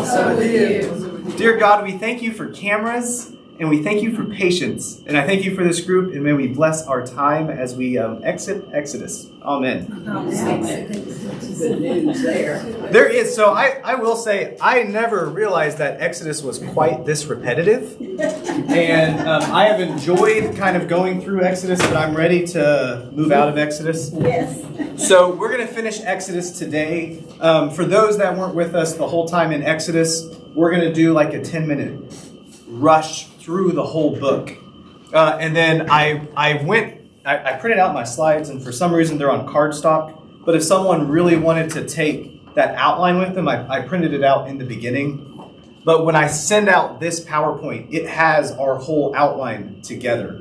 Also with you. Dear God, we thank you for cameras, and we thank you for patience. And I thank you for this group, and may we bless our time as we exit Exodus. Amen. Good news there. There is. So I will say, I never realized that Exodus was quite this repetitive. And I have enjoyed kind of going through Exodus, but I'm ready to move out of Exodus. Yes. So we're going to finish Exodus today. For those that weren't with us the whole time in Exodus, we're going to do like a 10-minute rush through the whole book. And then I printed out my slides, and for some reason they're on cardstock. But if someone really wanted to take that outline with them, I printed it out in the beginning. But when I send out this PowerPoint, it has our whole outline together.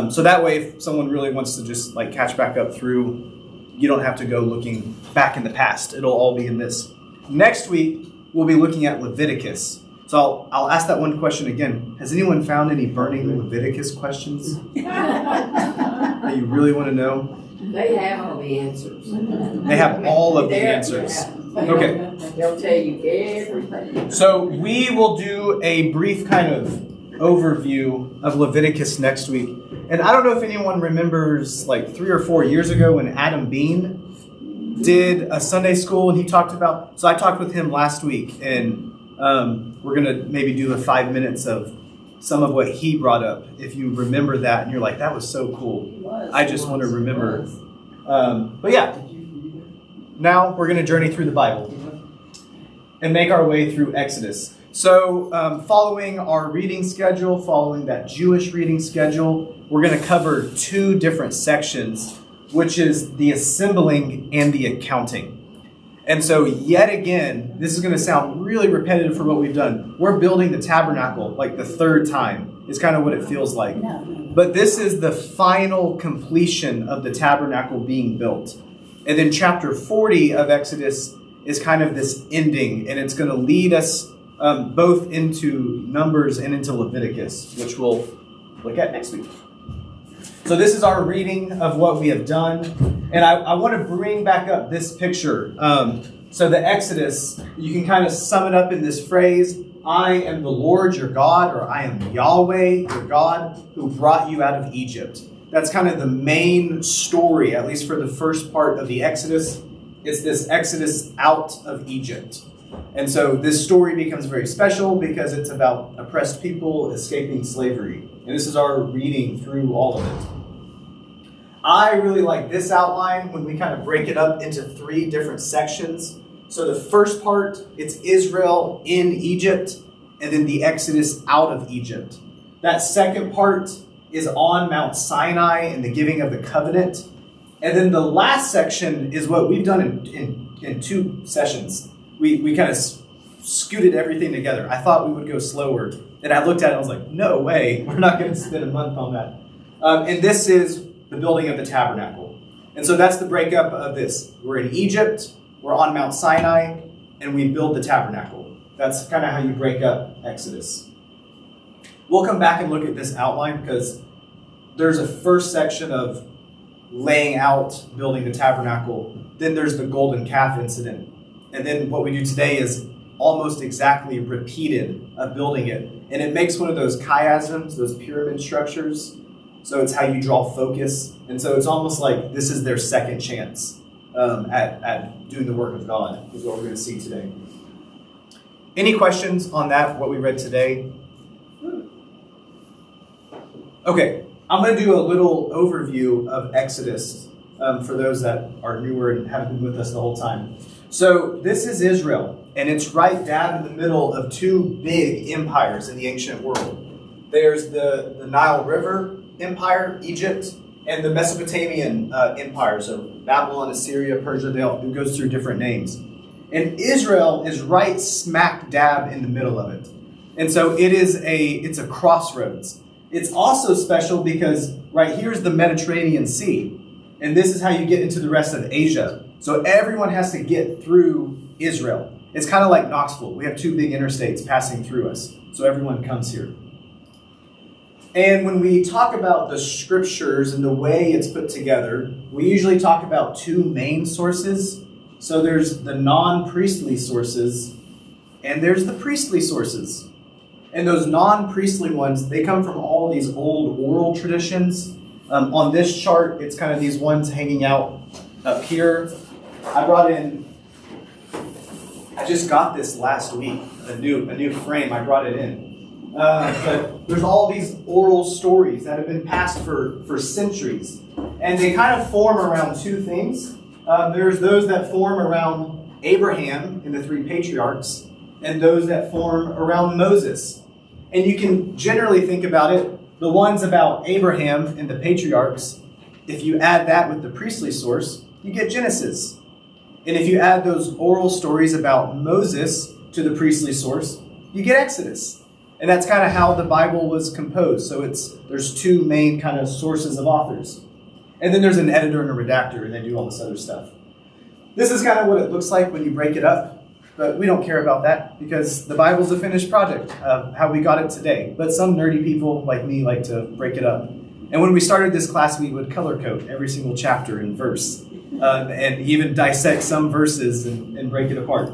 So that way, if someone really wants to just like catch back up through, you don't have to go looking back in the past. It'll all be in this. Next week, we'll be looking at Leviticus. So I'll ask that one question again. Has anyone found any burning Leviticus questions that you really want to know? They have all the answers. They have all of the answers. Okay. They'll tell you everything. So we will do a brief kind of overview of Leviticus next week. And I don't know if anyone remembers like 3 or 4 years ago when Adam Bean did a Sunday school and he talked about, so I talked with him last week, and we're going to maybe do the 5 minutes of some of what he brought up. If you remember that and you're like, that was so cool. I just want to remember. But yeah, now we're going to journey through the Bible and make our way through Exodus. So following our reading schedule, following that Jewish reading schedule, we're going to cover 2 different sections, which is the assembling and the accounting. And so yet again, this is going to sound really repetitive for what we've done. We're building the tabernacle like the 3rd time. Is kind of what it feels like. But this is the final completion of the tabernacle being built. And then chapter 40 of Exodus is kind of this ending, and it's going to lead us both into Numbers and into Leviticus, which we'll look at next week. So this is our reading of what we have done. And I want to bring back up this picture. So the Exodus, you can kind of sum it up in this phrase, I am the Lord your God, or I am Yahweh your God, who brought you out of Egypt. That's kind of the main story, at least for the first part of the Exodus. It's this Exodus out of Egypt. And so this story becomes very special because it's about oppressed people escaping slavery. And this is our reading through all of it. I really like this outline when we kind of break it up into 3 different sections. So the first part, it's Israel in Egypt, and then the Exodus out of Egypt. That second part is on Mount Sinai and the giving of the covenant. And then the last section is what we've done in 2 sessions. We kind of scooted everything together. I thought we would go slower. And I looked at it and I was like, no way, we're not going to spend a month on that. And this is the building of the tabernacle. And so that's the breakup of this. We're in Egypt, we're on Mount Sinai, and we build the tabernacle. That's kind of how you break up Exodus. We'll come back and look at this outline because there's a first section of laying out building the tabernacle. Then there's the golden calf incident. And then what we do today is almost exactly repeated of building it. And it makes one of those chiasms, those pyramid structures. So it's how you draw focus. And so it's almost like this is their second chance at doing the work of God, is what we're going to see today. Any questions on that, what we read today? Okay, I'm going to do a little overview of Exodus for those that are newer and haven't been with us the whole time. So this is Israel, and it's right down in the middle of 2 big empires in the ancient world. There's the Nile River Empire, Egypt, and the Mesopotamian Empire, so Babylon, Assyria, Persia, it goes through different names. And Israel is right smack dab in the middle of it. And so it's a crossroads. It's also special because right here is the Mediterranean Sea. And this is how you get into the rest of Asia. So everyone has to get through Israel. It's kind of like Knoxville. We have 2 big interstates passing through us. So everyone comes here. And when we talk about the scriptures and the way it's put together, we usually talk about 2 main sources. So there's the non-priestly sources, and there's the priestly sources. And those non-priestly ones, they come from all these old oral traditions. On this chart, it's kind of these ones hanging out up here. I just got this last week, a new frame, I brought it in. But there's all these oral stories that have been passed for centuries. And they kind of form around two things. There's those that form around Abraham and the three patriarchs, and those that form around Moses. And you can generally think about it, the ones about Abraham and the patriarchs, if you add that with the priestly source, you get Genesis. And if you add those oral stories about Moses to the priestly source, you get Exodus. And that's kind of how the Bible was composed. So there's two main kind of sources of authors. And then there's an editor and a redactor, and they do all this other stuff. This is kind of what it looks like when you break it up. But we don't care about that because the Bible's a finished project of how we got it today. But some nerdy people like me like to break it up. And when we started this class, we would color code every single chapter and verse. And even dissect some verses and break it apart.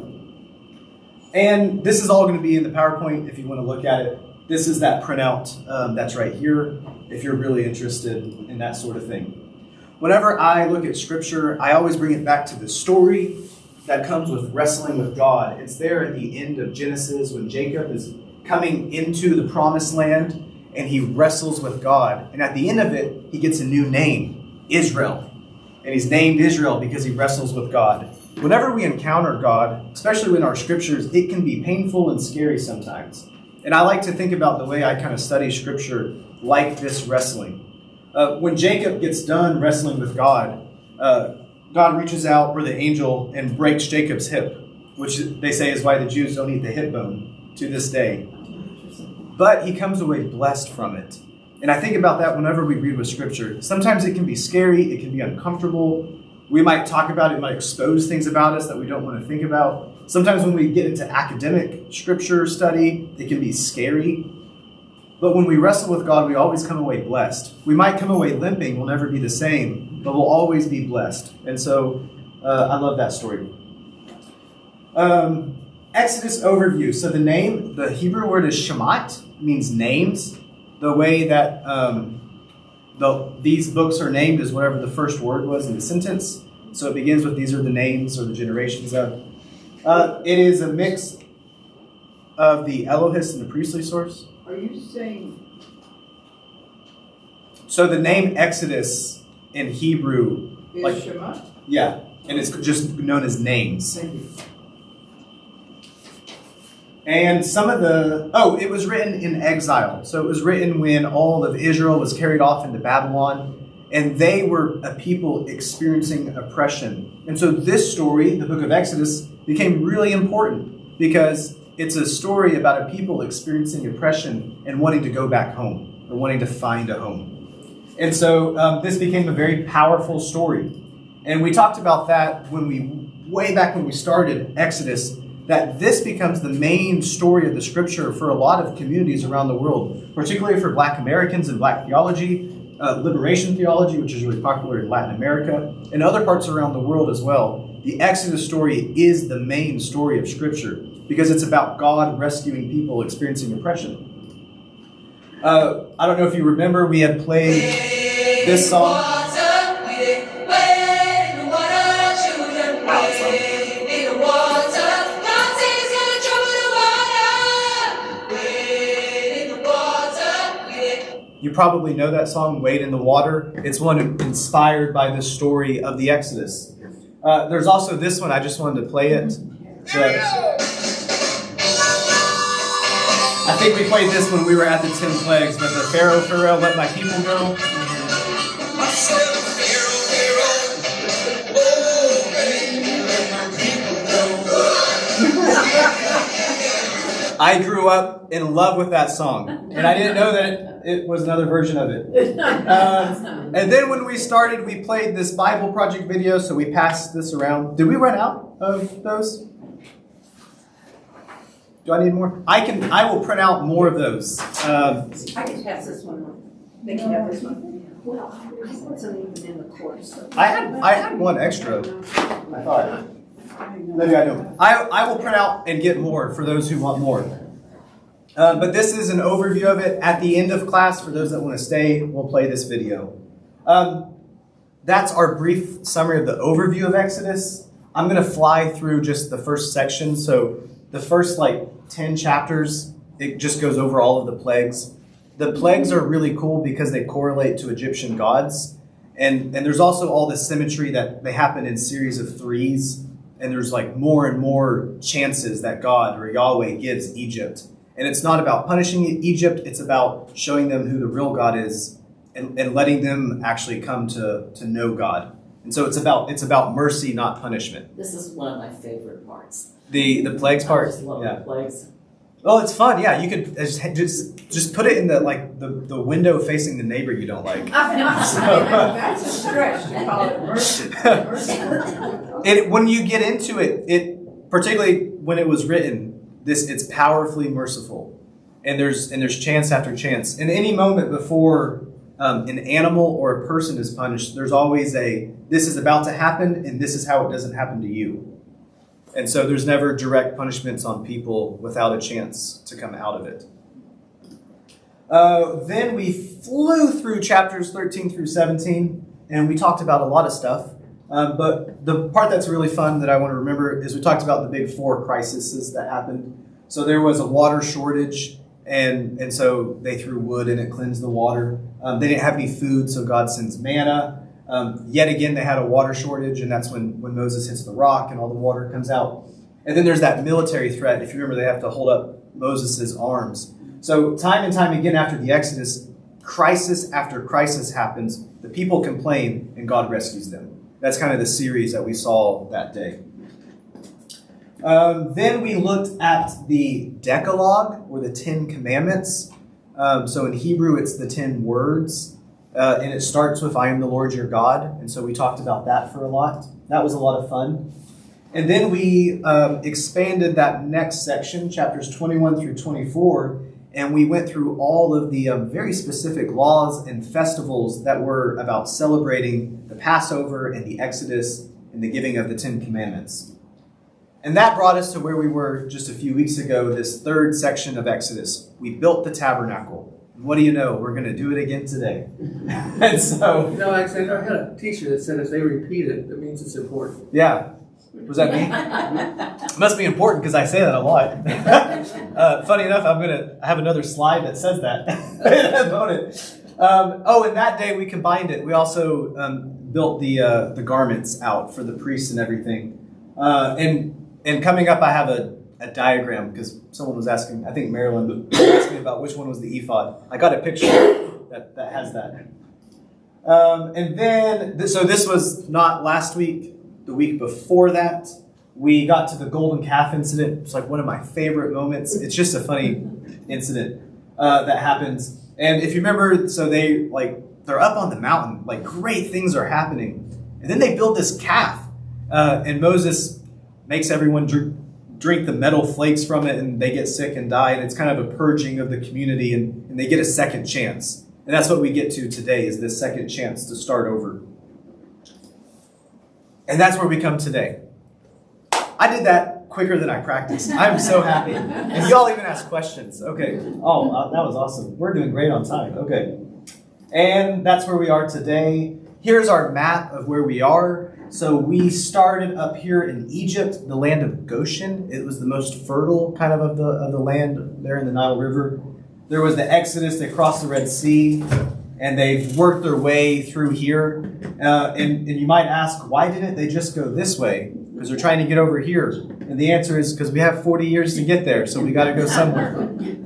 And this is all going to be in the PowerPoint if you want to look at it. This is that printout that's right here if you're really interested in that sort of thing. Whenever I look at Scripture, I always bring it back to the story that comes with wrestling with God. It's there at the end of Genesis when Jacob is coming into the promised land and he wrestles with God. And at the end of it, he gets a new name, Israel. And he's named Israel because he wrestles with God. Whenever we encounter God, especially in our scriptures, it can be painful and scary sometimes. And I like to think about the way I kind of study Scripture like this wrestling. When Jacob gets done wrestling with God, God reaches out, or the angel, and breaks Jacob's hip, which they say is why the Jews don't eat the hip bone to this day. But he comes away blessed from it. And I think about that whenever we read with Scripture. Sometimes it can be scary, it can be uncomfortable. We might talk about it, might expose things about us that we don't want to think about. Sometimes when we get into academic Scripture study, it can be scary. But when we wrestle with God, we always come away blessed. We might come away limping, we'll never be the same, but we'll always be blessed. And so I love that story. Exodus overview. So the Hebrew word is Shemot, means names. The way that these books are named is whatever the first word was in the sentence. So it begins with these are the names or the generations of. It is a mix of the Elohist and the priestly source. Are you saying? So the name Exodus in Hebrew, Is Shema? Yeah, and it's just known as names. Thank you. And some of it was written in exile. So it was written when all of Israel was carried off into Babylon, and they were a people experiencing oppression. And so this story, the book of Exodus, became really important because it's a story about a people experiencing oppression and wanting to go back home or wanting to find a home. And so this became a very powerful story. And we talked about that way back when we started Exodus, that this becomes the main story of the Scripture for a lot of communities around the world, particularly for Black Americans and Black theology, liberation theology, which is really popular in Latin America, and other parts around the world as well. The Exodus story is the main story of Scripture because it's about God rescuing people experiencing oppression. I don't know if you remember, we had played this song. You probably know that song, Wade in the Water. It's one inspired by the story of the Exodus. There's also this one, I just wanted to play it. I think we played this when we were at the 10 Plagues, but the Pharaoh, let my people go. I grew up in love with that song, and I didn't know that it was another version of it. And then when we started, we played this Bible Project video, so we passed this around. Did we run out of those? Do I need more? I will print out more of those. I can pass this one. They can have this one. Well, I wasn't even in the course. So. I had one extra, I thought. Maybe I don't. I will print out and get more for those who want more. But this is an overview of it. At the end of class, for those that want to stay, we'll play this video. That's our brief summary of the overview of Exodus. I'm going to fly through just the first section. So the first 10 chapters, it just goes over all of the plagues. The plagues are really cool because they correlate to Egyptian gods. And there's also all this symmetry that they happen in series of threes. And there's more and more chances that God or Yahweh gives Egypt. And it's not about punishing Egypt. It's about showing them who the real God is and letting them actually come to know God. And so it's about mercy, not punishment. This is one of my favorite parts. The plagues part? I just love the plagues. Well, it's fun. Yeah, you could just put it in the window facing the neighbor you don't like. That's a stretch to call it mercy. When you get into it, particularly when it was written, it's powerfully merciful, and there's chance after chance. In any moment before an animal or a person is punished, there's always this is about to happen, and this is how it doesn't happen to you. And so there's never direct punishments on people without a chance to come out of it. Then we flew through chapters 13 through 17, and we talked about a lot of stuff. But the part that's really fun that I want to remember is we talked about the big 4 crises that happened. So there was a water shortage, and so they threw wood and it cleansed the water. They didn't have any food, so God sends manna. Yet again, they had a water shortage, and that's when Moses hits the rock and all the water comes out. And then there's that military threat. If you remember, they have to hold up Moses' arms. So time and time again after the Exodus, crisis after crisis happens. The people complain, and God rescues them. That's kind of the series that we saw that day. Then we looked at the Decalogue, or the 10 Commandments. So in Hebrew, it's the 10 words. And it starts with, I am the Lord your God. And so we talked about that for a lot. That was a lot of fun. And then we expanded that next section, chapters 21 through 24, and we went through all of the very specific laws and festivals that were about celebrating the Passover and the Exodus and the giving of the 10 Commandments. And that brought us to where we were just a few weeks ago, this third section of Exodus. We built the tabernacle. What do you know? We're going to do it again today. And so... No, actually, I had a teacher that said if they repeat it, that means it's important. Yeah. Was that me? It must be important because I say that a lot. Funny enough, I have another slide that says that. And that day we combined it. We also built the garments out for the priests and everything. And coming up, I have a diagram because someone was asking, I think Marilyn was asking about which one was the ephod. I got a picture that has that. And then, so this was not last week, the week before that, we got to the golden calf incident. It's one of my favorite moments. It's just a funny incident that happens. And if you remember, so they're up on the mountain, great things are happening. And then they build this calf. And Moses makes everyone drink the metal flakes from it, and they get sick and die. And it's kind of a purging of the community, and they get a second chance. And that's what we get to today, is this second chance to start over. And that's where we come today. I did that quicker than I practiced. I'm so happy. And y'all even asked questions. Okay. Oh, that was awesome. We're doing great on time. Okay. And that's where we are today. Here's our map of where we are. So we started up here in Egypt, the land of Goshen. It was the most fertile kind of the land there in the Nile River. There was the Exodus. They crossed the Red Sea, and they've worked their way through here. And you might ask, why didn't they just go this way? Because they're trying to get over here. And the answer is because we have 40 years to get there, so we got to go somewhere.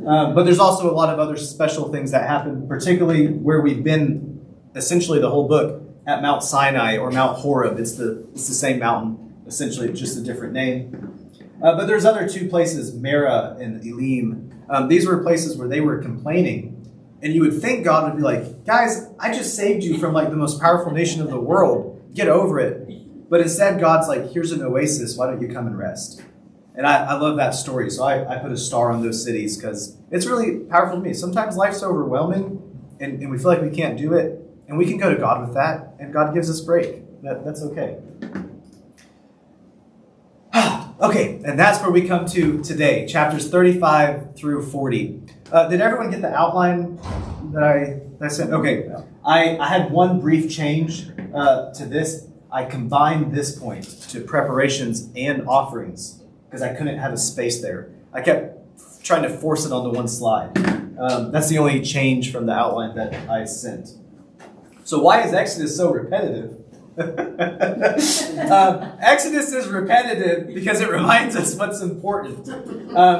But there's also a lot of other special things that happen, particularly where we've been essentially the whole book, at Mount Sinai or Mount Horeb. It's the same mountain, essentially, just a different name. But there's other 2 places, Merah and Elim. These were places where they were complaining. And you would think God would be like, guys, I just saved you from the most powerful nation of the world. Get over it. But instead, God's like, here's an oasis. Why don't you come and rest? And I love that story. So I put a star on those cities because it's really powerful to me. Sometimes life's overwhelming and we feel like we can't do it. And we can go to God with that, and God gives us a break. That's okay. Okay, and that's where we come to today, chapters 35 through 40. Did everyone get the outline that I sent? Okay, I had one brief change to this. I combined this point to preparations and offerings because I couldn't have a space there. I kept trying to force it onto one slide. That's the only change from the outline that I sent. So why is Exodus so repetitive? Exodus is repetitive because it reminds us what's important.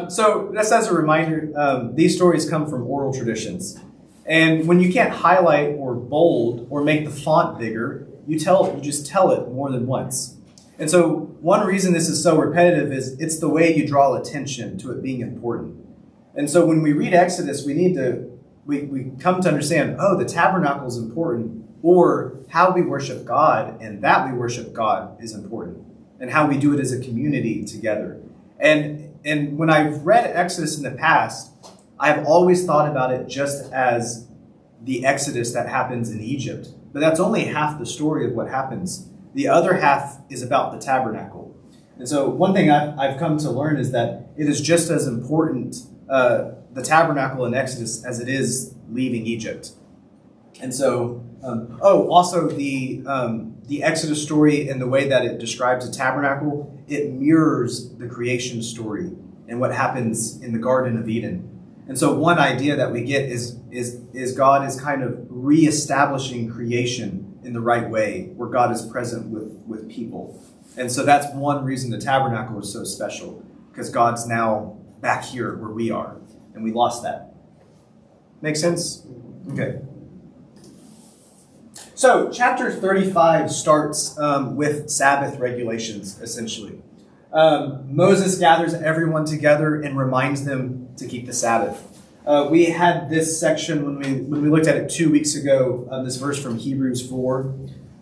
So just as a reminder, these stories come from oral traditions. And when you can't highlight or bold or make the font bigger, you just tell it more than once. And so one reason this is so repetitive is it's the way you draw attention to it being important. And so when we read Exodus, we come to understand, oh, the tabernacle is important, or how we worship God and that we worship God is important, and how we do it as a community together. And when I've read Exodus in the past, I've always thought about it just as the Exodus that happens in Egypt. But that's only half the story of what happens. The other half is about the tabernacle. And so one thing I've come to learn is that it is just as important, the tabernacle in Exodus, as it is leaving Egypt. And so, also the Exodus story and the way that it describes the tabernacle, it mirrors the creation story and what happens in the Garden of Eden. And so one idea that we get is God is kind of reestablishing creation in the right way, where God is present with people. And so that's one reason the tabernacle is so special, because God's now back here where we are, and we lost that. Make sense? Okay. So chapter 35 starts with Sabbath regulations, essentially. Moses gathers everyone together and reminds them to keep the Sabbath. We had this section when we looked at it 2 weeks ago, this verse from Hebrews 4.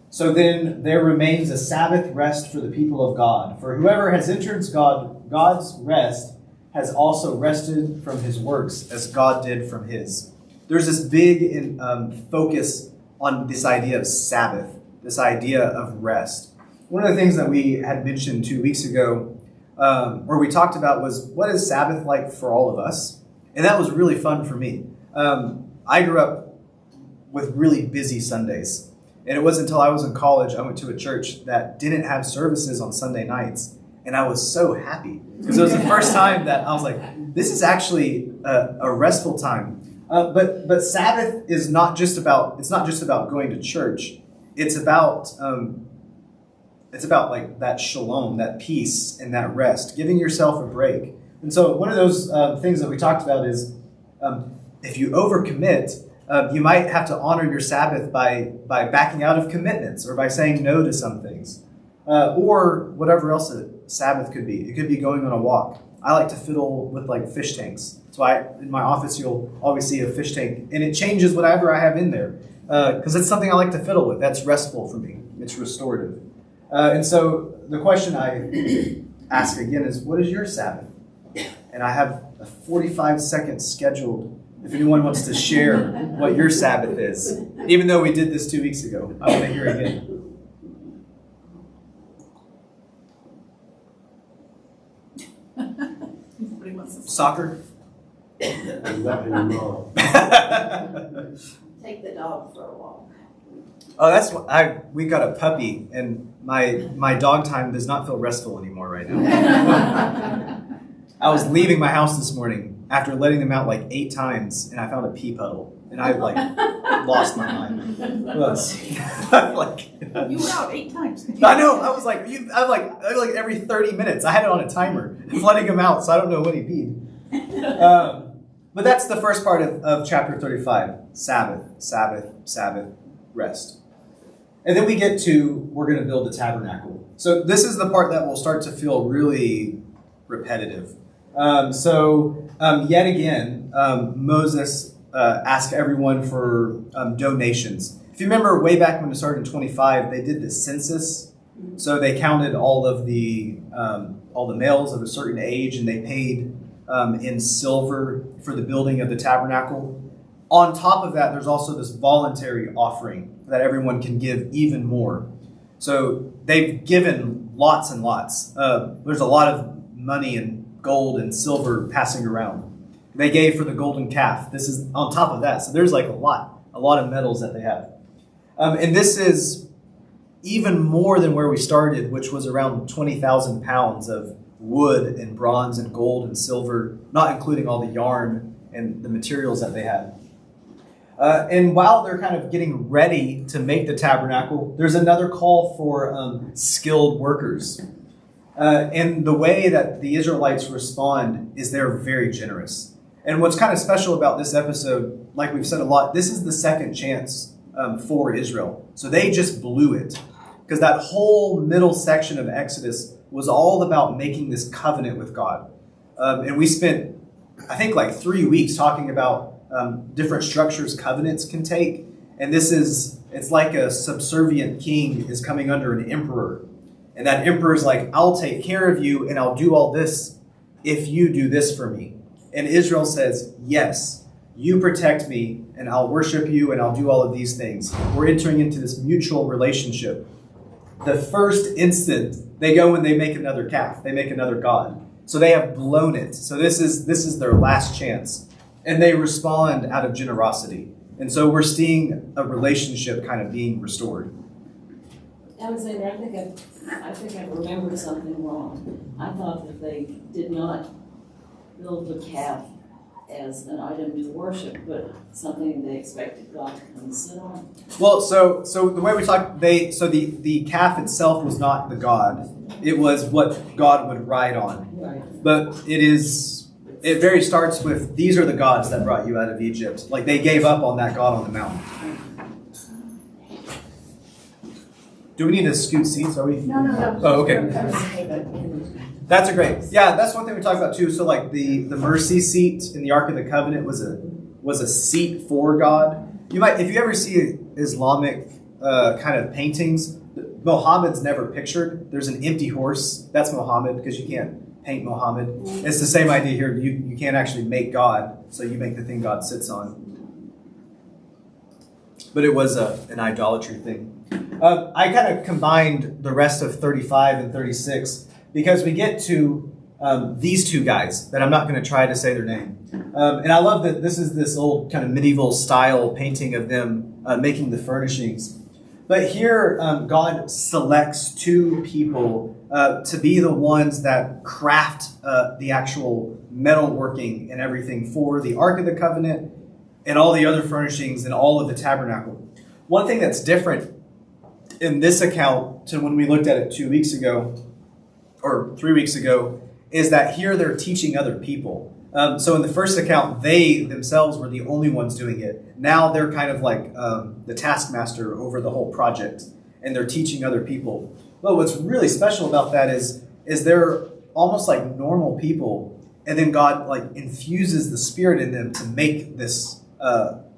So then there remains a Sabbath rest for the people of God. For whoever has entered God's rest has also rested from his works as God did from his. There's this big focus on this idea of Sabbath, this idea of rest. One of the things that we had mentioned 2 weeks ago, or we talked about, was what is Sabbath like for all of us? And that was really fun for me. I grew up with really busy Sundays. And it wasn't until I was in college, I went to a church that didn't have services on Sunday nights. And I was so happy, because it was the first time that I was like, this is actually a restful time. But Sabbath is not just about going to church. It's about like that shalom, that peace and that rest, giving yourself a break. And so one of those things that we talked about is if you overcommit, you might have to honor your Sabbath by backing out of commitments, or by saying no to some things, or whatever else a Sabbath could be. It could be going on a walk. I like to fiddle with like fish tanks. So in my office, you'll always see a fish tank, and it changes whatever I have in there, because it's something I like to fiddle with. That's restful for me. It's restorative. And so the question I ask again is, what is your Sabbath? And I have a 45 seconds scheduled if anyone wants to share what your Sabbath is. Even though we did this 2 weeks ago, I want to hear again. Soccer? Take the dog for a walk. Oh, that's what we got a puppy, and my dog time does not feel restful anymore right now. I was leaving my house this morning after letting them out like 8 times, and I found a pee puddle, and I like lost my mind. You were out 8 times. I know. I was like, I'm like every 30 minutes. I had it on a timer, letting him out, so I don't know when he peed. But that's the first part of chapter 35: Sabbath, rest. And then we get to, we're going to build a tabernacle. So this is the part that will start to feel really repetitive. Yet again, Moses asked everyone for donations. If you remember way back when it started in 25, they did the census. So they counted all the males of a certain age, and they paid in silver for the building of the tabernacle. On top of that, there's also this voluntary offering that everyone can give even more. So they've given lots and lots. There's a lot of money and gold and silver passing around. They gave for the golden calf. This is on top of that. So there's like a lot of metals that they have. And this is even more than where we started, which was around 20,000 pounds of wood and bronze and gold and silver, not including all the yarn and the materials that they had. And while they're kind of getting ready to make the tabernacle, there's another call for skilled workers. And the way that the Israelites respond is they're very generous. And what's kind of special about this episode, like we've said a lot, this is the second chance for Israel. So they just blew it. Because that whole middle section of Exodus was all about making this covenant with God. And we spent, I think, like 3 weeks talking about different structures covenants can take. And it's like a subservient king is coming under an emperor. And that emperor is like, I'll take care of you and I'll do all this if you do this for me. And Israel says, yes, you protect me and I'll worship you and I'll do all of these things. We're entering into this mutual relationship. The first instant they go and they make another calf, they make another god. So they have blown it. So this is their last chance. And they respond out of generosity. And so we're seeing a relationship kind of being restored. Alexander, I think I remembered something wrong. I thought that they did not build the calf as an item to worship, but something they expected God to come and sit on. Well, so the way we talk, the calf itself was not the god. It was what God would ride on. Right. But it very starts with, these are the gods that brought you out of Egypt. Like they gave up on that God on the mountain. Do we need to scoot seats? Are we? No. Oh, okay. That's a great. Yeah, that's one thing we talked about too. So like the mercy seat in the Ark of the Covenant was a seat for God. You might, if you ever see Islamic kind of paintings, Muhammad's never pictured. There's an empty horse. That's Muhammad, because you can't paint Muhammad. It's the same idea here. You can't actually make God, so you make the thing God sits on. But it was an idolatry thing. I kind of combined the rest of 35 and 36 because we get to these two guys that I'm not going to try to say their name. And I love that this is this old kind of medieval style painting of them making the furnishings. But here, God selects two people to be the ones that craft the actual metalworking and everything for the Ark of the Covenant and all the other furnishings and all of the tabernacle. One thing that's different in this account to when we looked at it 2 weeks ago or 3 weeks ago is that here they're teaching other people. So in the first account, they themselves were the only ones doing it. Now they're kind of like the taskmaster over the whole project, and they're teaching other people. But what's really special about that is they're almost like normal people, and then God like infuses the Spirit in them to make this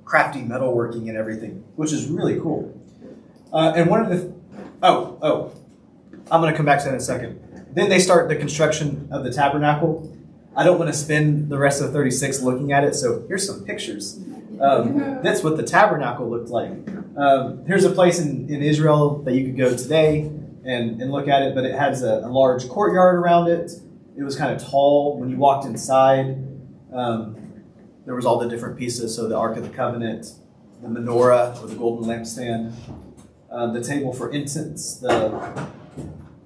crafty metalworking and everything, which is really cool. And one of the I'm going to come back to that in a second. Then they start the construction of the tabernacle. I don't want to spend the rest of 36 looking at it, so here's some pictures. That's what the tabernacle looked like. Here's a place in Israel that you could go today and look at it, but it has a large courtyard around it. It was kind of tall. When you walked inside, there was all the different pieces, so the Ark of the Covenant, the menorah or the golden lampstand, the table for incense, the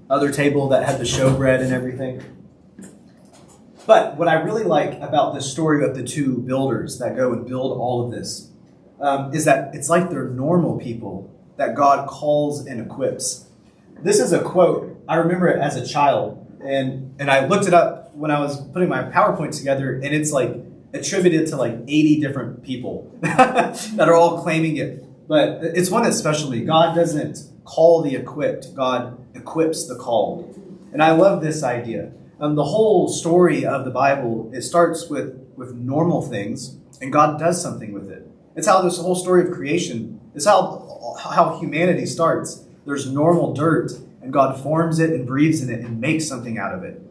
other table that had the showbread and everything. But what I really like about the story of the two builders that go and build all of this is that it's like they're normal people that God calls and equips. This is a quote. I remember it as a child, and I looked it up when I was putting my PowerPoint together, and it's like attributed to like 80 different people that are all claiming it. But it's one that's special to me. God doesn't call the equipped. God equips the called. And I love this idea. The whole story of the Bible, it starts with normal things, and God does something with it. It's how this whole story of creation, it's how humanity starts. There's normal dirt, and God forms it and breathes in it and makes something out of it.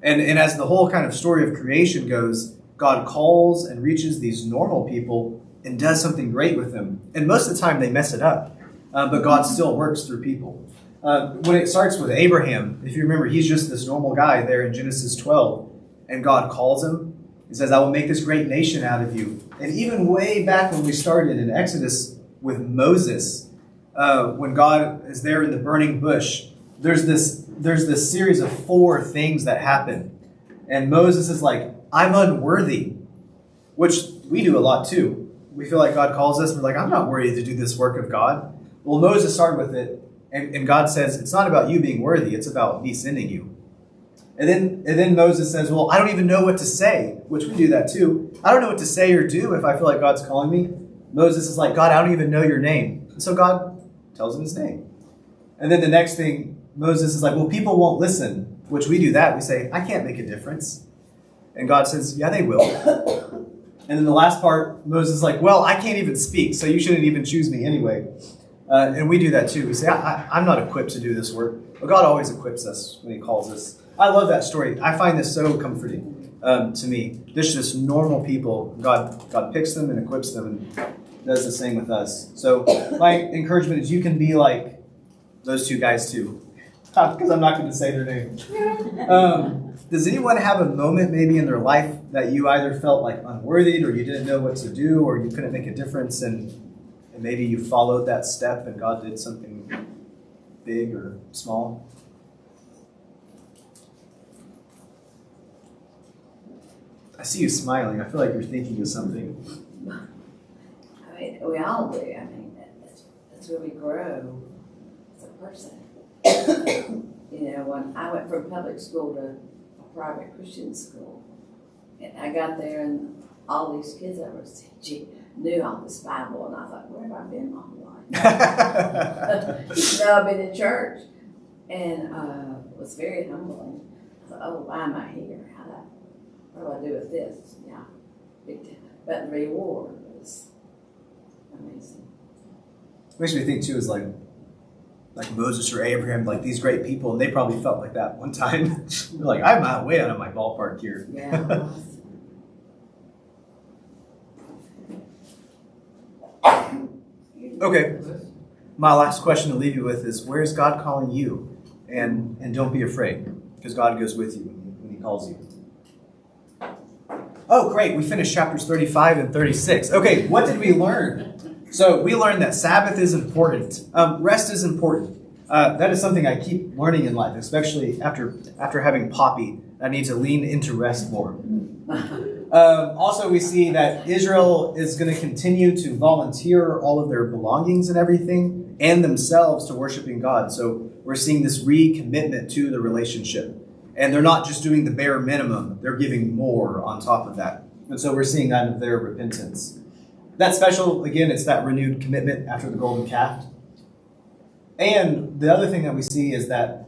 And as the whole kind of story of creation goes, God calls and reaches these normal people and does something great with them. And most of the time they mess it up, but God still works through people. When it starts with Abraham, if you remember, he's just this normal guy there in Genesis 12, and God calls him. He says, I will make this great nation out of you. And even way back when we started in Exodus with Moses, when God is there in the burning bush, there's this series of 4 things that happen. And Moses is like, I'm unworthy, which we do a lot too. We feel like God calls us, and we're like, I'm not worthy to do this work of God. Well, Moses started with it, and God says, it's not about you being worthy, it's about me sending you. And then Moses says, well, I don't even know what to say, which we do that too. I don't know what to say or do if I feel like God's calling me. Moses is like, God, I don't even know your name. And so God tells him his name. And then the next thing, Moses is like, well, people won't listen, which we do that. We say, I can't make a difference. And God says, yeah, they will. And then the last part, Moses is like, well, I can't even speak, so you shouldn't even choose me anyway. And we do that too. We say, I'm not equipped to do this work. But God always equips us when he calls us. I love that story. I find this so comforting to me. There's just normal people. God picks them and equips them and does the same with us. So my encouragement is you can be like those 2 guys too. Because I'm not going to say their name. Does anyone have a moment maybe in their life that you either felt like unworthy, or you didn't know what to do, or you couldn't make a difference, and maybe you followed that step and God did something big or small? I see you smiling. I feel like you're thinking of something. I mean, we all do. I mean, that's where we grow as a person. You know, when I went from public school to a private Christian school, and I got there and all these kids I was teaching knew all this Bible, and I thought, where have I been all my life? I've been in church, and it was very humbling. I thought, oh, why am I here? What do I do with this? Yeah, big time. But the reward was amazing. Makes me think too is like Moses or Abraham, like these great people, and they probably felt like that one time. They're like, I'm way out of my ballpark here. Yeah. Okay. My last question to leave you with is, where is God calling you? And don't be afraid, because God goes with you when he calls you. Oh, great. We finished chapters 35 and 36. Okay, what did we learn? So we learned that Sabbath is important. Rest is important. That is something I keep learning in life, especially after having Poppy. I need to lean into rest more. Also, we see that Israel is going to continue to volunteer all of their belongings and everything and themselves to worshiping God. So we're seeing this recommitment to the relationship. And they're not just doing the bare minimum, they're giving more on top of that. And so we're seeing that in their repentance. That's special, again, it's that renewed commitment after the golden calf. And the other thing that we see is that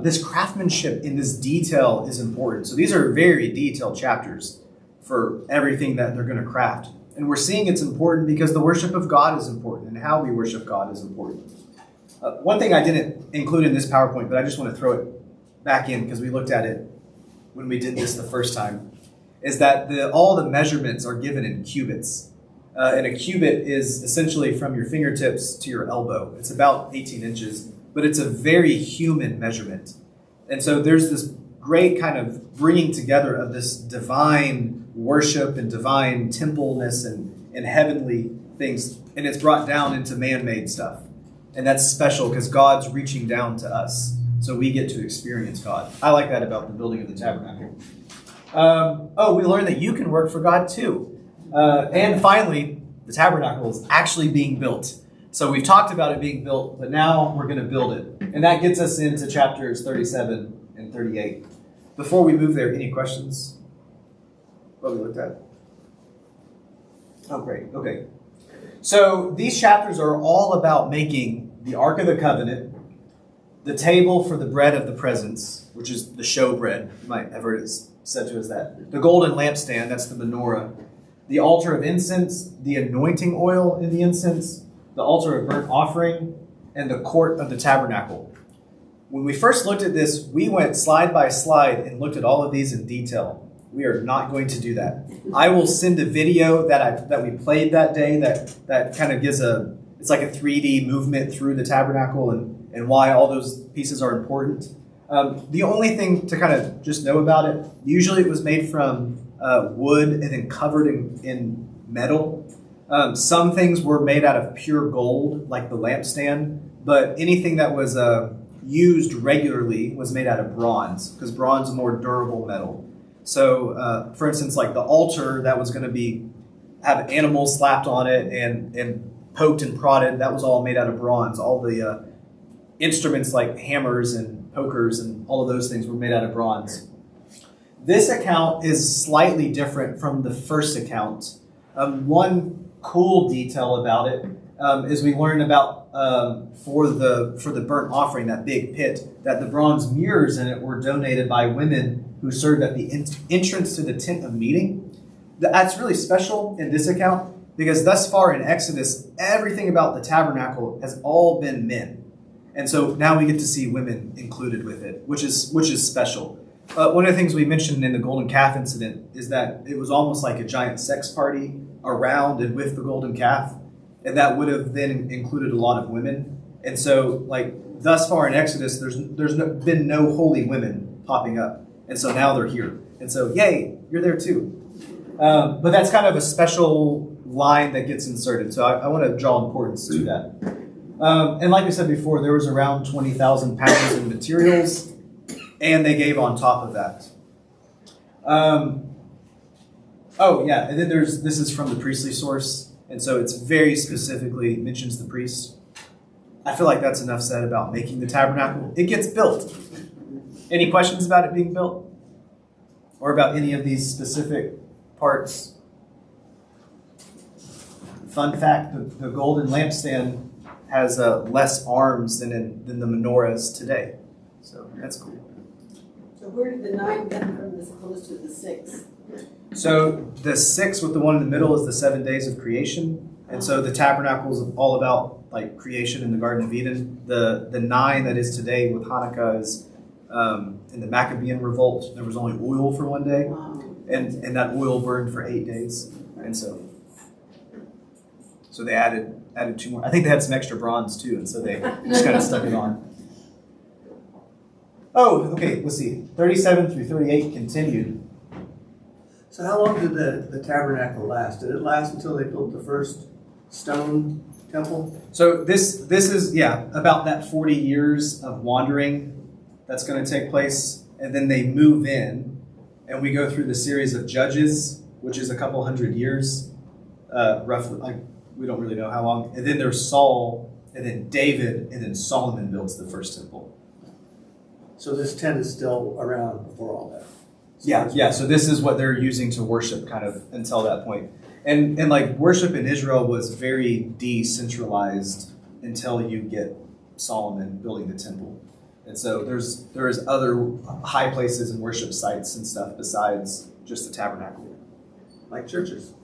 this craftsmanship in this detail is important. So these are very detailed chapters for everything that they're going to craft. And we're seeing it's important because the worship of God is important and how we worship God is important. One thing I didn't include in this PowerPoint, but I just want to throw it back in because we looked at it when we did this the first time, is that all the measurements are given in cubits. And a cubit is essentially from your fingertips to your elbow. It's about 18 inches, but it's a very human measurement. And so there's this great kind of bringing together of this divine worship and divine templeness and heavenly things. And it's brought down into man-made stuff. And that's special because God's reaching down to us. So we get to experience God. I like that about the building of the tabernacle. We learned that you can work for God too. And finally, the tabernacle is actually being built. So we've talked about it being built, but now we're going to build it. And that gets us into chapters 37 and 38. Before we move there, any questions? What we looked at? Oh, great. Okay. So these chapters are all about making the Ark of the Covenant, the table for the bread of the presence, which is the showbread. You might have heard it said to us that. The golden lampstand, that's the menorah. The altar of incense, the anointing oil in the incense, the altar of burnt offering, and the court of the tabernacle. When we first looked at this, we went slide by slide and looked at all of these in detail. We are not going to do that. I will send a video that we played that day that kind of gives it's like a 3D movement through the tabernacle, and and why all those pieces are important. The only thing to kind of just know about it, usually it was made from wood and then covered in metal. Some things were made out of pure gold, like the lampstand, but anything that was used regularly was made out of bronze, because bronze is a more durable metal. So, for instance, like the altar that was going to have animals slapped on it and poked and prodded, that was all made out of bronze. All the instruments like hammers and pokers and all of those things were made out of bronze. This account is slightly different from the first account. One cool detail about it is we learn about for the burnt offering, that big pit, that the bronze mirrors in it were donated by women who served at the entrance to the tent of meeting. That's really special in this account because thus far in Exodus, everything about the tabernacle has all been men. And so now we get to see women included with it, which is special. One of the things we mentioned in the golden calf incident is that it was almost like a giant sex party around and with the golden calf, and that would have then included a lot of women. And so, like, thus far in Exodus, there's been no holy women popping up, and so now they're here. And so, yay, you're there too. But that's kind of a special line that gets inserted, so I want to draw importance to that. And like we said before, there was around 20,000 pounds in materials, and they gave on top of that. Oh yeah, and then this is from the priestly source, and so it's very specifically mentions the priest. I feel like that's enough said about making the tabernacle. It gets built. Any questions about it being built? Or about any of these specific parts? Fun fact, the golden lampstand has less arms than the menorahs today. So that's cool. So where did the 9 come from as opposed to the 6? So the 6 with the one in the middle is the 7 days of creation. And so the tabernacle is all about like creation in the Garden of Eden. The 9 that is today with Hanukkah is in the Maccabean revolt. There was only oil for 1 day. Wow. And that oil burned for 8 days. And so they added 2 more. I think they had some extra bronze too, and so they just kind of stuck it on. Oh, okay, let's see. 37 through 38 continued. So how long did the tabernacle last? Did it last until they built the first stone temple? So this is, about that 40 years of wandering that's going to take place. And then they move in, and we go through the series of Judges, which is a couple hundred years, roughly. We don't really know how long. And then there's Saul, and then David, and then Solomon builds the first temple. So this tent is still around before all that? Yeah. So this is what they're using to worship kind of until that point. And like worship in Israel was very decentralized until you get Solomon building the temple. And so there's other high places and worship sites and stuff besides just the tabernacle. Like churches?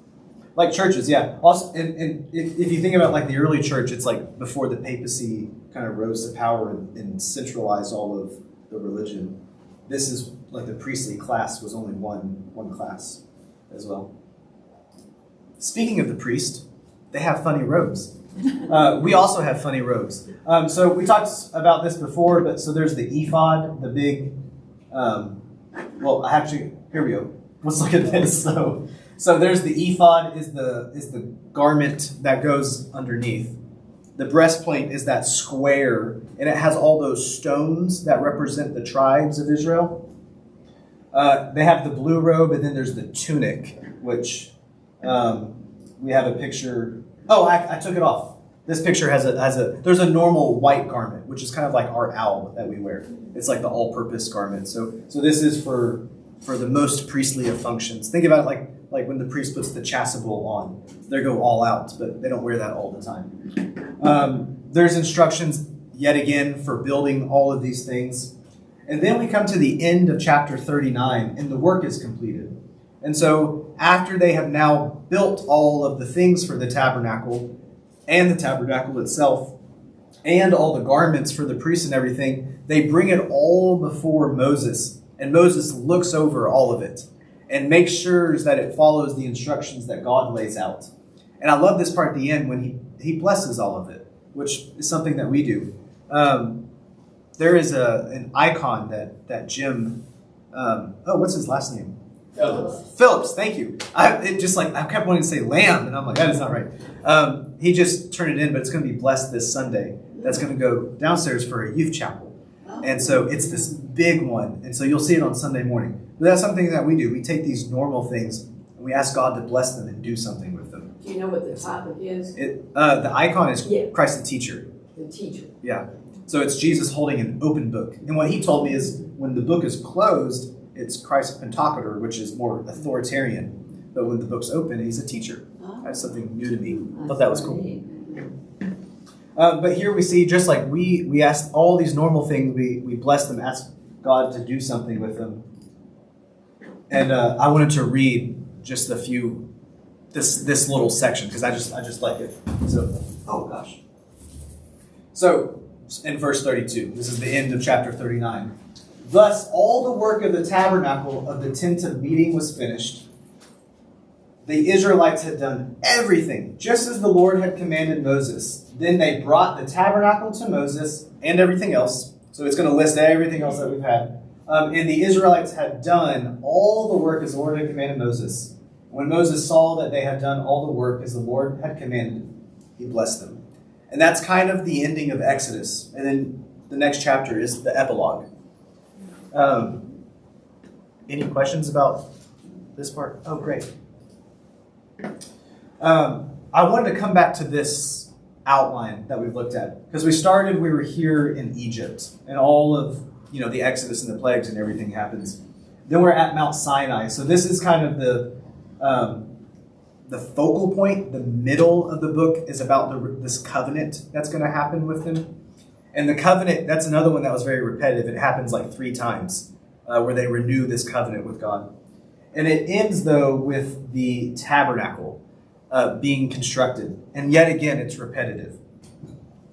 Like churches, yeah. Also, and if you think about like the early church, it's like before the papacy kind of rose to power and centralized all of the religion. This is like the priestly class was only one class as well. Speaking of the priest, they have funny robes. We also have funny robes. So we talked about this before, but so there's the ephod, the big. Here we go. Let's look at this. So there's the ephod is the garment that goes underneath. The breastplate is that square, and it has all those stones that represent the tribes of Israel. They have the blue robe, and then there's the tunic, which we have a picture. Oh, I took it off. This picture has there's a normal white garment, which is kind of like our owl that we wear. It's like the all-purpose garment. So this is for the most priestly of functions. Think about it like when the priest puts the chasuble on. They go all out, but they don't wear that all the time. There's instructions, yet again, for building all of these things. And then we come to the end of chapter 39, and the work is completed. And so after they have now built all of the things for the tabernacle, and the tabernacle itself, and all the garments for the priests and everything, they bring it all before Moses. And Moses looks over all of it and makes sure that it follows the instructions that God lays out. And I love this part at the end when he blesses all of it, which is something that we do. there is an icon that Jim, what's his last name? Phillips, thank you. I kept wanting to say Lamb, and I'm like, that is not right. He just turned it in, but it's going to be blessed this Sunday. That's going to go downstairs for a youth chapel. And so it's this big one. And so you'll see it on Sunday morning. But that's something that we do. We take these normal things and we ask God to bless them and do something with them. Do you know what the topic is? The icon is Christ the teacher. The teacher. Yeah. So it's Jesus holding an open book. And what he told me is when the book is closed, it's Christ Pantocrator, which is more authoritarian. But when the book's open, he's a teacher. That's something new to me. I thought that was cool. But here we see, just like we ask all these normal things, we bless them, ask God to do something with them. And I wanted to read just a few, this little section, because I just like it. So, oh gosh. So, in verse 32, this is the end of chapter 39. Thus, all the work of the tabernacle of the tent of meeting was finished. The Israelites had done everything, just as the Lord had commanded Moses. Then they brought the tabernacle to Moses and everything else. So it's going to list everything else that we've had. And the Israelites had done all the work as the Lord had commanded Moses. When Moses saw that they had done all the work as the Lord had commanded, he blessed them. And that's kind of the ending of Exodus. And then the next chapter is the epilogue. Any questions about this part? Oh, great. I wanted to come back to this outline that we've looked at, because we were here in Egypt, and all of the Exodus and the plagues and everything happens. Then we're at Mount Sinai. So this is kind of the focal point. The middle of the book is about this covenant that's going to happen with them. And the covenant, that's another one that was very repetitive. It happens like 3 times where they renew this covenant with God. And it ends, though, with the tabernacle being constructed. And yet again, it's repetitive.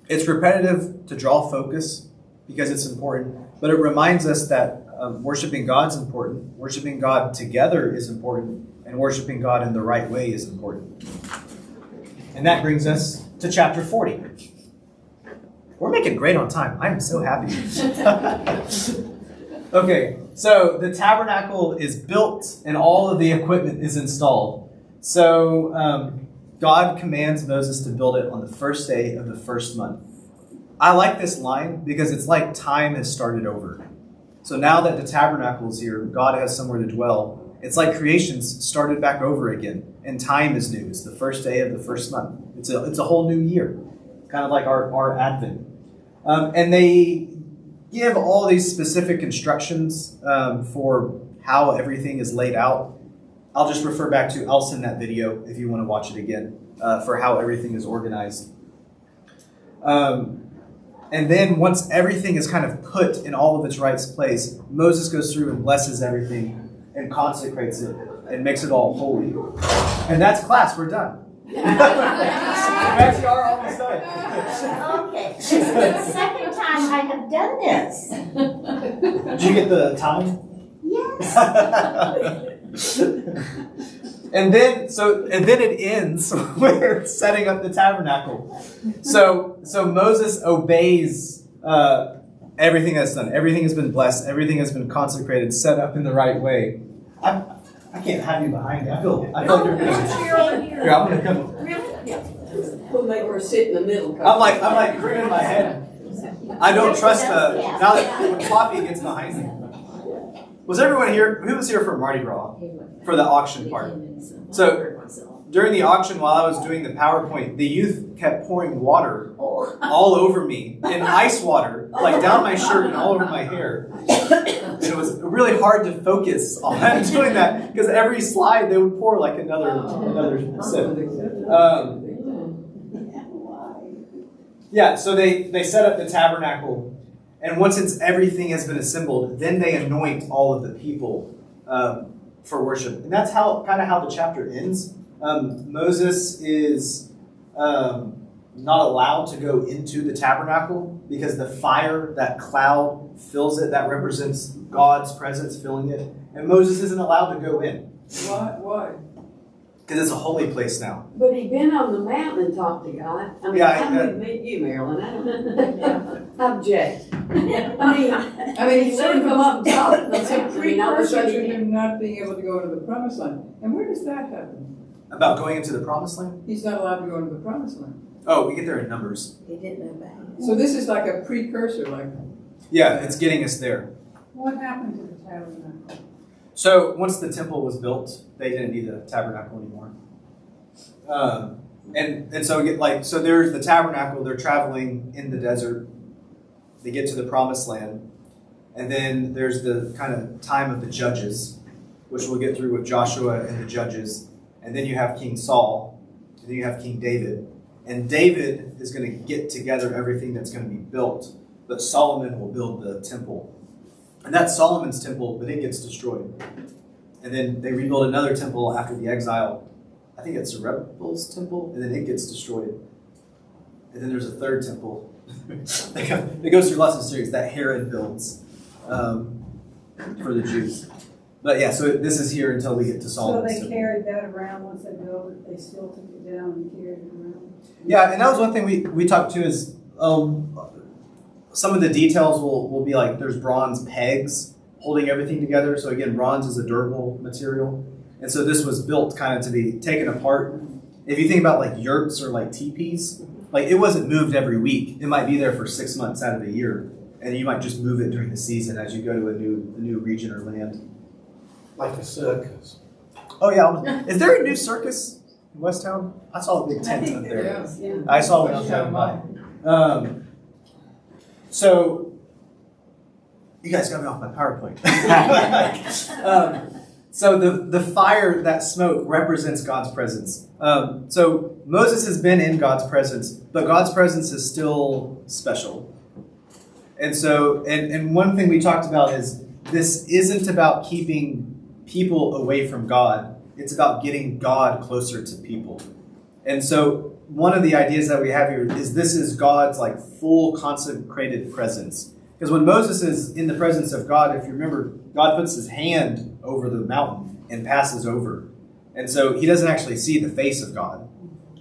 It's repetitive to draw focus because it's important, but it reminds us that worshiping God's important, worshiping God together is important, and worshiping God in the right way is important. And that brings us to chapter 40. We're making great on time. I'm so happy. Okay, so the tabernacle is built and all of the equipment is installed. So God commands Moses to build it on the first day of the first month. I like this line because it's like time has started over. So now that the tabernacle is here, God has somewhere to dwell. It's like creation's started back over again, and time is new. It's the first day of the first month. It's a whole new year, kind of like our Advent. And they give all these specific instructions for how everything is laid out. I'll just refer back to, I'll send that video if you want to watch it again, for how everything is organized. And then once everything is kind of put in all of its right place, Moses goes through and blesses everything and consecrates it and makes it all holy. And that's class, we're done. We actually are almost done. Okay, this is the second time I have done this. Did you get the time? Yes. And then it ends with setting up the tabernacle. So Moses obeys everything that's done. Everything has been blessed. Everything has been consecrated, set up in the right way. I can't have you behind me. I feel like you're gonna. Here, I'm gonna come. We'll make her sit in the middle. I'm like gripping my head. I don't trust now that when Poppy gets behind me. Was everyone here? Who was here for Mardi Gras? For the auction part. So during the auction, while I was doing the PowerPoint, the youth kept pouring water all over me, and ice water, like down my shirt and all over my hair. And it was really hard to focus on doing that because every slide they would pour like another sip. Yeah, so they set up the tabernacle, and once everything has been assembled, then they anoint all of the people for worship, and that's how the chapter ends. Moses is not allowed to go into the tabernacle because the fire, that cloud, fills it. That represents God's presence filling it, and Moses isn't allowed to go in. Why? Because it's a holy place now. But he'd been on the mountain and talked to God. I mean, Yeah, I'm going to meet you, Marilyn. I object. I mean, he let him come up and talk. It's a I mean, precursor I to wish him not being able to go into the promised land. And where does that happen? About going into the promised land? He's not allowed to go into the promised land. Oh, we get there in Numbers. He didn't obey. So this is like a precursor, like, Yeah, it's getting us there. what happened to the tabernacle? So once the temple was built, they didn't need the tabernacle anymore. And so so there's the tabernacle. They're traveling in the desert. They get to the promised land, and then there's the kind of time of the judges, which we'll get through with Joshua and the judges, and then you have King Saul, and then you have King David, and David is going to get together everything that's going to be built, but Solomon will build the temple. And that's Solomon's temple, but it gets destroyed. And then they rebuild another temple after the exile. I think it's Zerubbabel's temple, and then it gets destroyed. And then there's a third temple. It goes through lots of series that Herod builds for the Jews. But yeah, so this is here until we get to So Solomon's they temple. carried that around once they built it, they still took it down and carried it around? Yeah, and that was one thing we talked to is some of the details will be like there's bronze pegs holding everything together. So again, bronze is a durable material. And so this was built kind of to be taken apart. If you think about like yurts or like teepees, like it wasn't moved every week. It might be there for 6 months out of the year. And you might just move it during the season as you go to a new region or land. Like a circus. Oh yeah, is there a new circus in Westtown? I saw a big tent up there. Yeah. Yeah. I saw it when I was driving by. So, you guys got me off my PowerPoint. So the fire, that smoke, represents God's presence. So Moses has been in God's presence, but God's presence is still special. And so, and one thing we talked about is this isn't about keeping people away from God. It's about getting God closer to people. And so one of the ideas that we have here is this is God's like full consecrated presence. Because when Moses is in the presence of God, if you remember, God puts his hand over the mountain and passes over. And so he doesn't actually see the face of God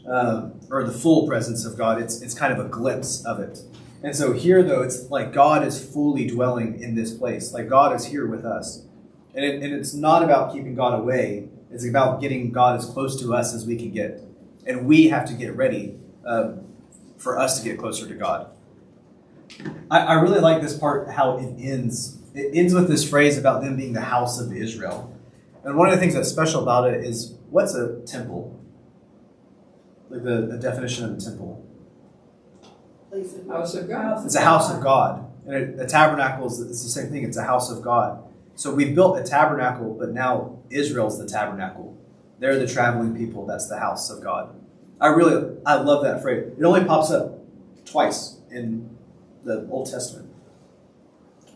or the full presence of God. It's kind of a glimpse of it. And so here, though, it's like God is fully dwelling in this place. Like God is here with us. And it's not about keeping God away. It's about getting God as close to us as we can get. And we have to get ready for us to get closer to God. I really like this part, how it ends. It ends with this phrase about them being the house of Israel. And one of the things that's special about it is, what's a temple? Like the definition of a temple. House of God. It's a house of God. And a tabernacle is it's the same thing. It's a house of God. So we built a tabernacle, but now Israel's the tabernacle. They're the traveling people. That's the house of God. I love that phrase. It only pops up twice in the Old Testament.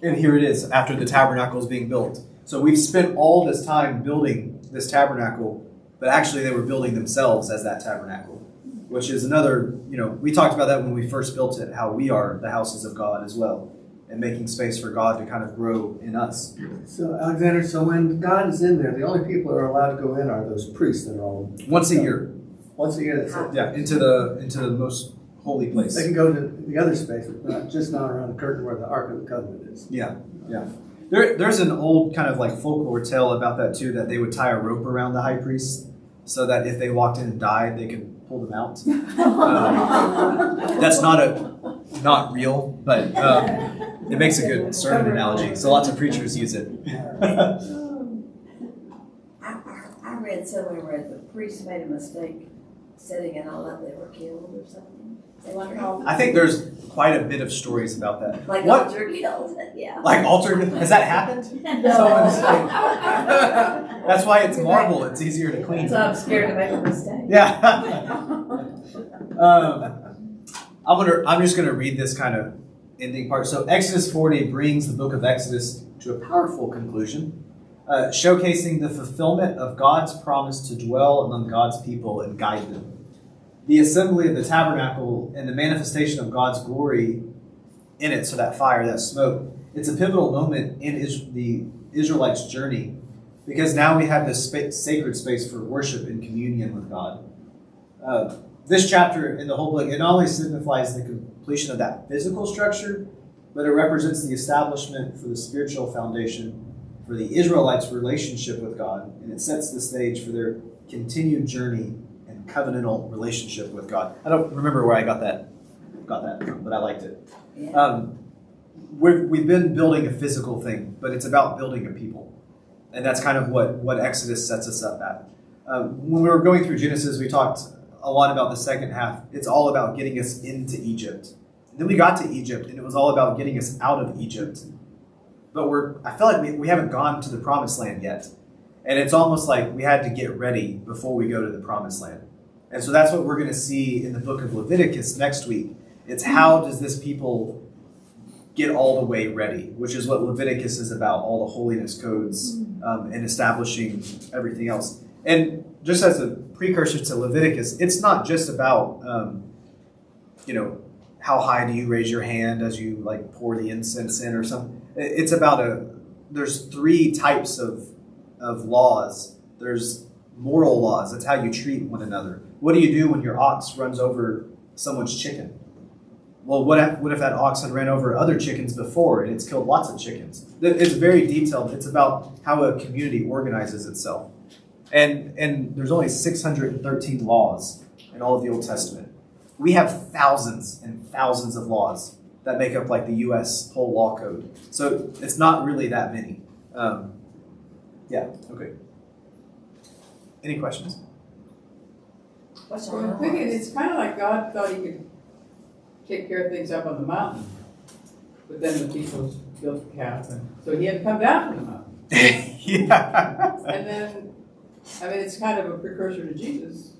And here it is after the tabernacle is being built. So we've spent all this time building this tabernacle, but actually they were building themselves as that tabernacle, which is another, we talked about that when we first built it, how we are the houses of God as well, and making space for God to kind of grow in us. So Alexander, so when God is in there, the only people that are allowed to go in are those priests that are all Once a year. once a year. That's it. Yeah, into the most holy place. They can go to the other space, but not around the curtain where the Ark of the Covenant is. Yeah. There's an old kind of like folklore tale about that too, that they would tie a rope around the high priest so that if they walked in and died, they could pull them out. That's not real, but it makes a good sermon analogy. So lots of preachers use it. I read somewhere where the priest made a mistake setting it all up, they were killed or something. Is that true? I think there's quite a bit of stories about that. Like What? altar killed, yeah. Like altar? Has that happened? Someone's That's why it's marble. It's easier to clean. So I'm scared to make a mistake. Yeah. I'm just going to read this kind of ending part. So Exodus 40 brings the book of Exodus to a powerful conclusion, showcasing the fulfillment of God's promise to dwell among God's people and guide them. The assembly of the tabernacle and the manifestation of God's glory in it, so that fire, that smoke, it's a pivotal moment in the Israelites' journey, because now we have this sacred space for worship and communion with God. This chapter in the whole book, it not only signifies the completion of that physical structure, but it represents the establishment for the spiritual foundation for the Israelites' relationship with God, and it sets the stage for their continued journey and covenantal relationship with God. I don't remember where I got that from, but I liked it. Yeah. We've been building a physical thing, but it's about building a people. And that's kind of what Exodus sets us up at. When we were going through Genesis, we talked a lot about the second half. It's all about getting us into Egypt. And then we got to Egypt, and it was all about getting us out of Egypt. But I feel like we haven't gone to the promised land yet. And it's almost like we had to get ready before we go to the promised land. And so that's what we're going to see in the book of Leviticus next week. It's how does this people get all the way ready, which is what Leviticus is about, all the holiness codes and establishing everything else. And just as a precursor to Leviticus, it's not just about, how high do you raise your hand as you like pour the incense in or something. It's about there's 3 types of laws. There's moral laws. That's how you treat one another. What do you do when your ox runs over someone's chicken? Well, what if that ox had ran over other chickens before and it's killed lots of chickens? It's very detailed. It's about how a community organizes itself. And there's only 613 laws in all of the Old Testament. We have thousands and thousands of laws that make up like the U.S. whole law code. So it's not really that many. Okay. Any questions? What's Well, I'm thinking it's kind of like God thought he could take care of things up on the mountain, but then the people built the calf, and so he had to come down from the mountain. Yeah. And then, it's kind of a precursor to Jesus.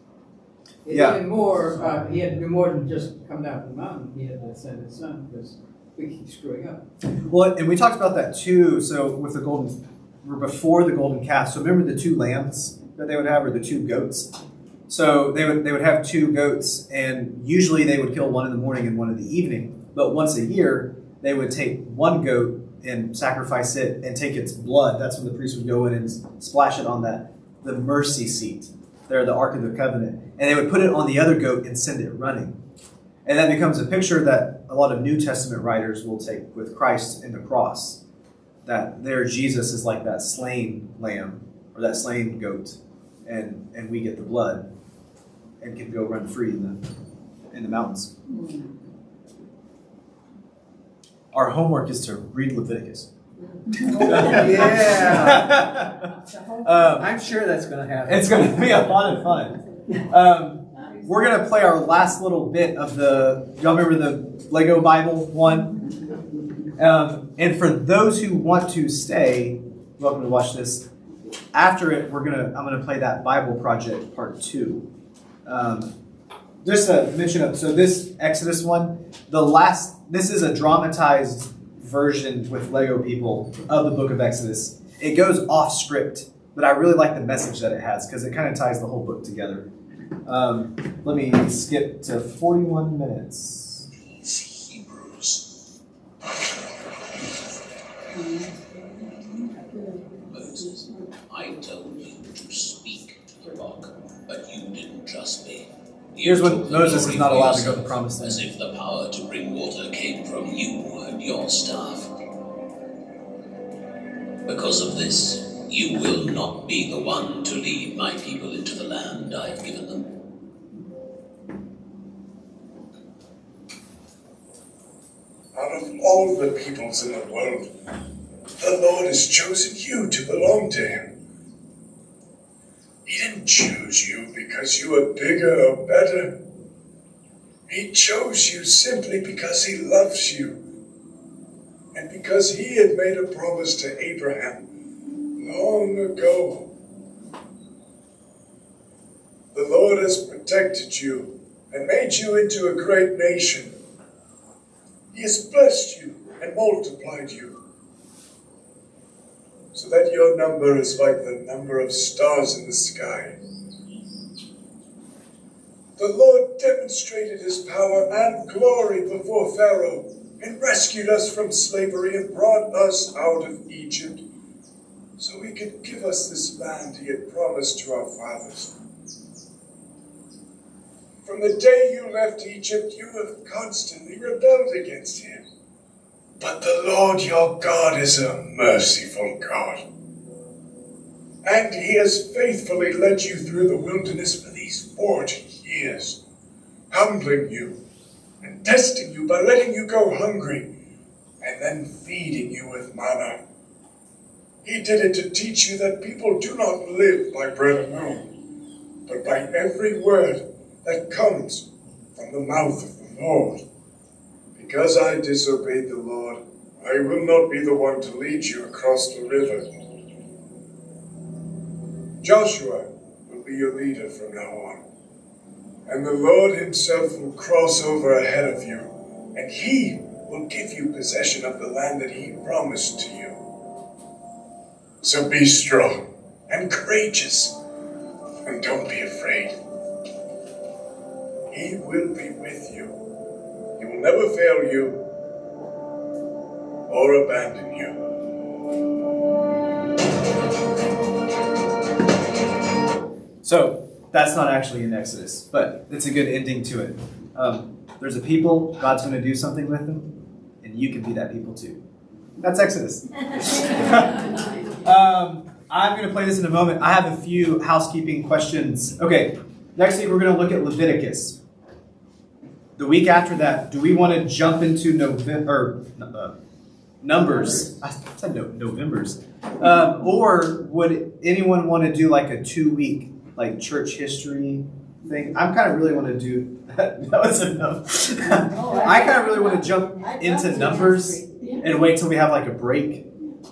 It's Yeah. even more, he had to do more than just come down from the mountain. He had to send his son because we keep screwing up. Well, and we talked about that too. So with we're before the golden calf. So remember the 2 lambs that they would have, or the 2 goats? So they would have 2 goats, and usually they would kill one in the morning and one in the evening. But once a year, they would take one goat and sacrifice it and take its blood. That's when the priest would go in and splash it on the mercy seat. There, the Ark of the Covenant. And they would put it on the other goat and send it running. And that becomes a picture that a lot of New Testament writers will take with Christ and the cross. That there Jesus is like that slain lamb or that slain goat. And we get the blood and can go run free in the mountains. Our homework is to read Leviticus. Yeah. I'm sure that's going to happen. It's going to be a lot of fun. We're going to play our last little bit of y'all remember the Lego Bible one? And for those who want to stay, welcome to watch this. After it, I'm going to play that Bible project part 2. Just to mention, so this Exodus one, this is a dramatized version with Lego people of the book of Exodus. It goes off script, but I really like the message that it has because it kind of ties the whole book together. Let me skip to 41 minutes. These Hebrews. Moses, I told you to speak to the rock, but you didn't trust me. Here's when Moses is not allowed to go to the promised land. As if the power to bring water came from you and your staff. Because of this, you will not be the one to lead my people into the land I have given them. Out of all the peoples in the world, the Lord has chosen you to belong to him. He didn't choose you because you were bigger or better. He chose you simply because he loves you. And because he had made a promise to Abraham long ago. The Lord has protected you and made you into a great nation. He has blessed you and multiplied you, so that your number is like the number of stars in the sky. The Lord demonstrated his power and glory before Pharaoh and rescued us from slavery and brought us out of Egypt so he could give us this land he had promised to our fathers. From the day you left Egypt, you have constantly rebelled against him. But the Lord your God is a merciful God. And he has faithfully led you through the wilderness for these 40 years, humbling you and testing you by letting you go hungry and then feeding you with manna. He did it to teach you that people do not live by bread alone, but by every word that comes from the mouth of the Lord. Because I disobeyed the Lord, I will not be the one to lead you across the river. Joshua will be your leader from now on, and the Lord himself will cross over ahead of you, and he will give you possession of the land that he promised to you. So be strong and courageous, and don't be afraid. He will be with you. He will never fail you or abandon you. So that's not actually in Exodus, but it's a good ending to it. There's a people, God's going to do something with them, and you can be that people too. That's Exodus. I'm going to play this in a moment. I have a few housekeeping questions. Okay, next week we're going to look at Leviticus. The week after that, do we want to jump into Numbers? I said Novembers. Or would anyone want to do like a 2-week like church history thing? I kind of really want to do that. That was enough. I kind of really want to jump into Numbers and wait till we have like a break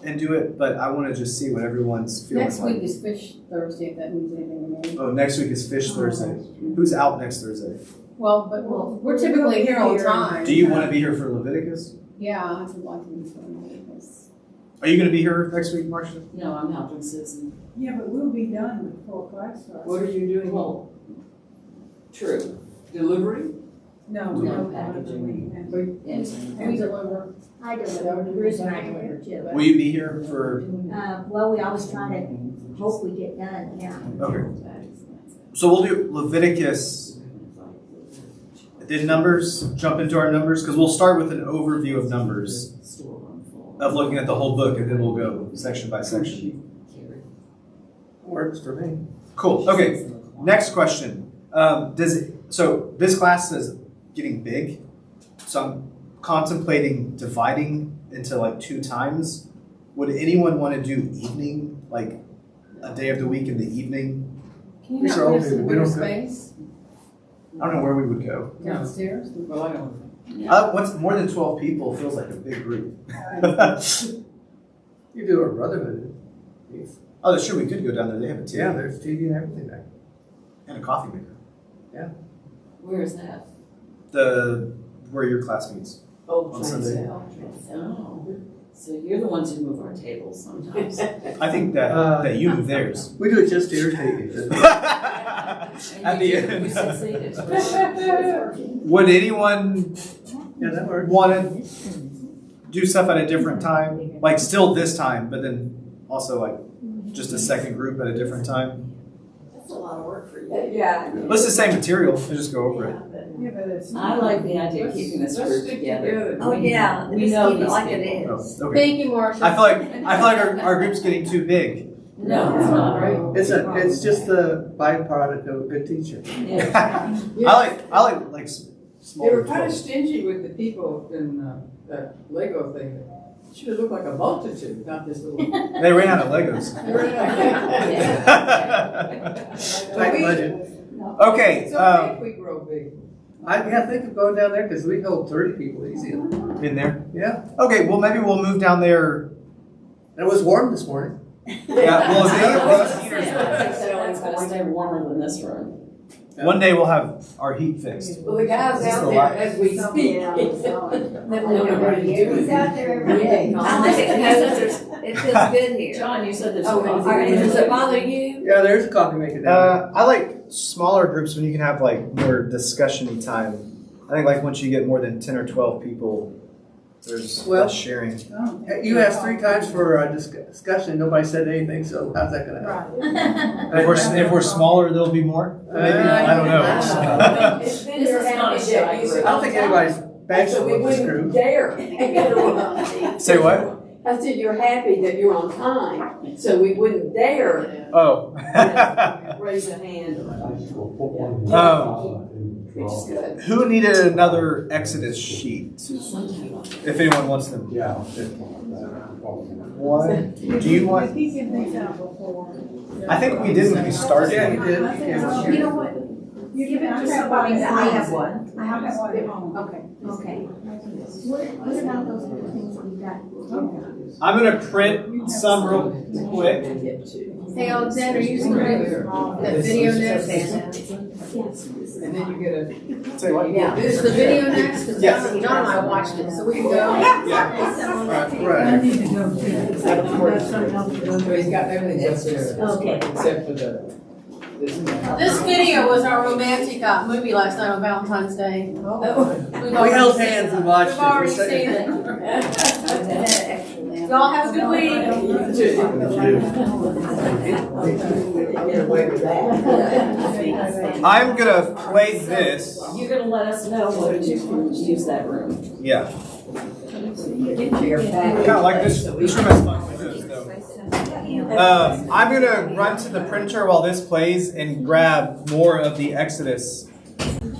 and do it, but I want to just see what everyone's feeling Next like. week is Fish Thursday, if that means anything to me. Oh, next week is Fish Thursday. Who's out next Thursday? Well, but we're typically here all the time. Do you want to be here for Leviticus? Yeah, I would like to be for Leviticus. Are you going to be here next week, Marcia? No, I'm helping Susan. Yeah, but we'll be done before class starts. What are you doing? Well, true. Delivery? No, No no packaging. packaging. Yes. We deliver. I deliver, Bruce and I deliver too. Will you be here for? Well, we always try to hope we get done, yeah. Okay. So we'll do Leviticus. Did Numbers jump into our Numbers? Because we'll start with an overview of Numbers, of looking at the whole book, and then we'll go section by section. Works for me. Cool. Okay. Next question. So this class is getting big, so I'm contemplating dividing into like 2 times. Would anyone want to do evening, like a day of the week in the evening? Can you These are not all give us some we don't more go- space I don't know where we would go. downstairs? Well, I don't. What's more than 12 people feels like a big group. You do a brotherhood. Oh, sure, we could go down there. They have a TV Yeah, there's TV and everything there. and a coffee maker. Where is that? Where your class meets. Old On Sunday. Oh, so you're the ones who move our tables sometimes. I think that you move theirs. We do it just to irritate you. At the You end. succeeded. Would anyone Yeah, that works. want to do stuff at a different time? Like still this time, but then also like just a second group at a different time? That's a lot of work for you. Yeah. Well, it's the same material. We'll just go over it. Yeah, but it's. I like the idea of keeping this Let's group stick together. Oh, yeah, We just know keep it these like it people. is. Oh, okay. Thank you, Marcia. I feel like our group's getting too big. No, it's not right. It's just the byproduct of a good teacher. Yeah. I like They smaller were kind of groups. stingy with the people in that Lego thing. It should have looked like a multitude, not this little. They ran out of Legos. Tight budget. Okay. It's okay if we grow big. I think of going down there because we hold 30 people easy. In there. Yeah. Okay. Well, maybe we'll move down there. And it was warm this morning. Yeah. Well, It's gonna stay warmer than this room. one day we'll have our heat fixed. Well, the guy's Is this out the there light? as we speak. He's out there every day. I think it feels good here. John, you said that Oh, you all right, does it bother you? Yeah, there's a coffee maker down I like smaller groups when you can have like more discussion-y time. I think like once you get more than 10 or 12 people, there's Well- less sharing. there. You asked 3 times for a discussion, nobody said anything, so how's that gonna happen? If we're smaller, there'll be more. Maybe I don't know. This is not a shy group. I don't think anybody's Thanks So for we this wouldn't group. dare interrupt. Say what? I said, you're happy that you're on time, so we wouldn't dare Oh. raise a hand or, which is good. Who needed another Exodus sheet? If anyone wants them. Yeah. One. Do you want? He's getting things out before. I think we did when we started. Yeah, you did. You know what? You Give it can to have somebody one. that I have one. I I have have one at one. home. Okay. What about those other things that we've got? I'm gonna print some real quick. Hey Alexander, you can that video next. And then you get a, Say what? Yeah, is the video next? 'Cause Yes. John and I watched it, so we can go. Right. so he's got everything upstairs. Okay. Except for this. This video was our romantic movie last night on Valentine's Day. Oh. We've We already held seen hands it. and watched it. We've already seen it. Y'all have a good week. I'm gonna play this. You're gonna let us know whether to use that room. Yeah. Get to your back. Kind of like this. This room has fun windows though. I'm gonna run to the printer while this plays and grab more of the Exodus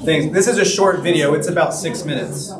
things. This is a short video. It's about 6 minutes.